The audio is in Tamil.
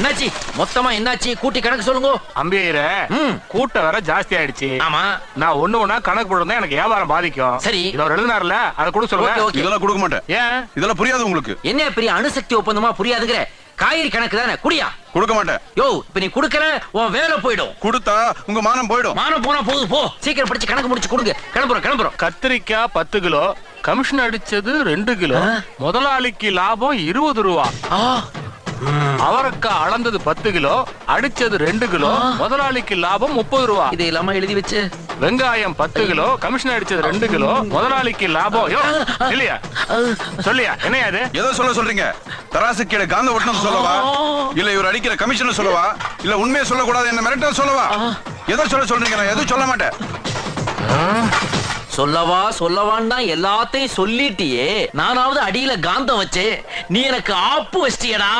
என்னாச்சு மொத்தமா என்னாச்சு கூட்டி கணக்கு சொல்லுங்க. அம்பியர கூட்டம் வேற ஜாஸ்தி ஆயிடுச்சு. ஆமா நான் ஒண்ணு கணக்கு போடுறதா எனக்கு வியாபாரம் பாதிக்கும். சரி இவர் எழுதினார்ல அதை கூட சொல்லுங்க. இதெல்லாம் கொடுக்க மாட்டேன். ஏன் இதெல்லாம் புரியாது உங்களுக்கு? என்ன பெரிய அணுசக்தி ஒப்பந்தமா புரியாதுங்கிற? காய்கறி கணக்கு தானே, குடியா. கொடுக்க மாட்டேன். யோ இப்ப நீ குடுக்கற உன் வேலை போயிடும். கொடுத்தா உங்க மானம் போயிடும். மானம் போனா போகுது, போ சீக்கிரம் படிச்சு கணக்கு முடிச்சு கொடுங்க. கிளம்புறோம். கத்திரிக்காய் 10 கிலோ, கமிஷன் அடிச்சது 2 கிலோ, முதலாளிக்கு லாபம் 20 ரூபா. அவரைக்காய் அளந்தது 10 கிலோ, அடிச்சது 2 கிலோ, முதலாளிக்கு லாபம் 30 ரூபா. இது இல்லாம எழுதி வச்சு. வெங்காயம் 10 கிலோ, கமிஷன் அடிச்சது 2 கிலோ, முதலாளிக்கு லாபம். இல்லையா சொல்லியா என்னையா அது? எதை சொல்றீங்க? தராசு கீழே காந்த ஒட்டணும் சொல்லவா, இல்ல இவர் அடிக்கிற கமிஷன் சொல்லவா, இல்ல உண்மையை சொல்லக்கூடாது என்ன மிரட்ட சொல்லவா? எதை சொல்றீங்க? நான் எதுவும் சொல்ல மாட்டேன். சொல்லவான்னு தான் எல்லாத்தையும் சொல்லிட்டியே. நானாவது அடியில காந்தம் வச்சு நீ எனக்கு ஆப்பு வச்சிட்டியடா.